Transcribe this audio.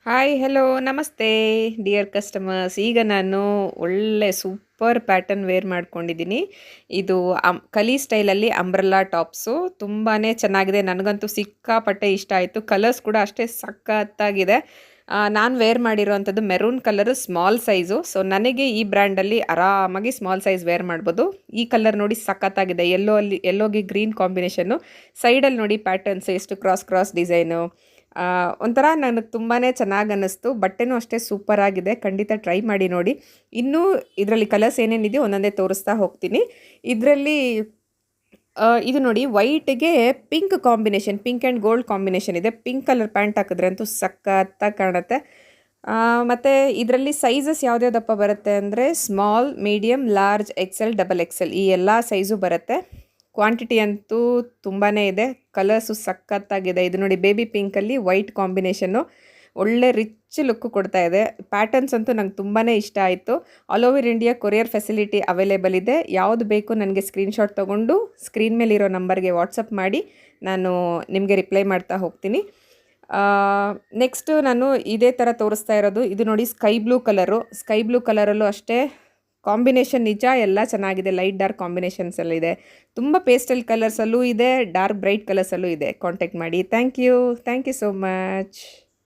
Hi hello ನಮಸ್ತೆ dear customers. ಈಗ ನಾನು ಒಳ್ಳೆ ಸೂಪರ್ ಪ್ಯಾಟರ್ನ್ ವೇರ್ ಮಾಡ್ಕೊಂಡಿದ್ದೀನಿ. ಇದು ಕಲಿ ಸ್ಟೈಲಲ್ಲಿ ಅಂಬ್ರೆಲ್ಲಾ ಟಾಪ್ಸು ತುಂಬಾ ಚೆನ್ನಾಗಿದೆ. ನನಗಂತೂ ಸಿಕ್ಕಾಪಟ್ಟೆ ಇಷ್ಟ ಆಯಿತು. ಕಲರ್ಸ್ ಕೂಡ ಅಷ್ಟೇ ಸಖತ್ತಾಗಿದೆ. ನಾನು ವೇರ್ ಮಾಡಿರೋವಂಥದ್ದು maroon colour small size. So ನನಗೆ ಈ ಬ್ರ್ಯಾಂಡಲ್ಲಿ ಆರಾಮಾಗಿ ಸ್ಮಾಲ್ ಸೈಜ್ ವೇರ್ ಮಾಡ್ಬೋದು. ಈ ಕಲರ್ ನೋಡಿ ಸಖತ್ತಾಗಿದೆ. ಎಲ್ಲೋಗಿ ಗ್ರೀನ್ ಕಾಂಬಿನೇಷನ್ನು. ಸೈಡಲ್ಲಿ ನೋಡಿ ಪ್ಯಾಟರ್ನ್ಸ್ ಎಷ್ಟು ಕ್ರಾಸ್ ಕ್ರಾಸ್ ಡಿಸೈನು. ಒಂಥರ ನನಗೆ ತುಂಬಾ ಚೆನ್ನಾಗಿ ಅನ್ನಿಸ್ತು. ಬಟ್ಟೆನೂ ಅಷ್ಟೇ ಸೂಪರಾಗಿದೆ. ಖಂಡಿತ ಟ್ರೈ ಮಾಡಿ ನೋಡಿ. ಇನ್ನೂ ಇದರಲ್ಲಿ ಕಲರ್ಸ್ ಏನೇನಿದೆಯೋ ಒಂದೊಂದೇ ತೋರಿಸ್ತಾ ಹೋಗ್ತೀನಿ. ಇದರಲ್ಲಿ ಇದು ನೋಡಿ ವೈಟ್ಗೆ pink combination, pink and gold combination ಇದೆ. ಪಿಂಕ್ ಕಲರ್ ಪ್ಯಾಂಟ್ ಹಾಕಿದ್ರೆ ಅಂತೂ ಸಖತ್ತಾಗಿ ಕಾಣುತ್ತೆ. ಮತ್ತು ಇದರಲ್ಲಿ ಸೈಜಸ್ ಯಾವ್ದ್ಯಾವ್ದಪ್ಪ ಬರುತ್ತೆ ಅಂದರೆ small, medium, large, XL, double XL ಈ ಎಲ್ಲ ಸೈಜು ಬರುತ್ತೆ. ಕ್ವಾಂಟಿಟಿ ಅಂತೂ ತುಂಬಾ ಇದೆ. ಕಲರ್ಸು ಸಖತ್ತಾಗಿದೆ. ಇದು ನೋಡಿ ಬೇಬಿ ಪಿಂಕಲ್ಲಿ ವೈಟ್ ಕಾಂಬಿನೇಷನ್ನು ಒಳ್ಳೆ ರಿಚ್ ಲುಕ್ಕು ಕೊಡ್ತಾ ಇದೆ. ಪ್ಯಾಟರ್ನ್ಸ್ ಅಂತೂ ನಂಗೆ ತುಂಬಾ ಇಷ್ಟ ಆಯಿತು. All over India courier facility available ಇದೆ. ಯಾವುದು ಬೇಕು ನನಗೆ ಸ್ಕ್ರೀನ್ಶಾಟ್ ತೊಗೊಂಡು ಸ್ಕ್ರೀನ್ ಮೇಲಿರೋ ನಂಬರ್ಗೆ ವಾಟ್ಸಪ್ ಮಾಡಿ ನಾನು ನಿಮಗೆ ರಿಪ್ಲೈ ಮಾಡ್ತಾ ಹೋಗ್ತೀನಿ. ನೆಕ್ಸ್ಟು ನಾನು ಇದೇ ಥರ ತೋರಿಸ್ತಾ ಇರೋದು ಇದು ನೋಡಿ sky blue colour. Sky blue ಕಲರಲ್ಲೂ ಅಷ್ಟೇ ಕಾಂಬಿನೇಷನ್ ನಿಜ ಎಲ್ಲ ಚೆನ್ನಾಗಿದೆ. ಲೈಟ್ ಡಾರ್ಕ್ ಕಾಂಬಿನೇಷನ್ಸ್ ಎಲ್ಲ ಇದೆ. ತುಂಬ ಪೇಸ್ಟಲ್ ಕಲರ್ಸಲ್ಲೂ ಇದೆ, ಡಾರ್ಕ್ ಬ್ರೈಟ್ ಕಲರ್ಸಲ್ಲೂ ಇದೆ. ಕಾಂಟ್ಯಾಕ್ಟ್ ಮಾಡಿ. Thank you so much.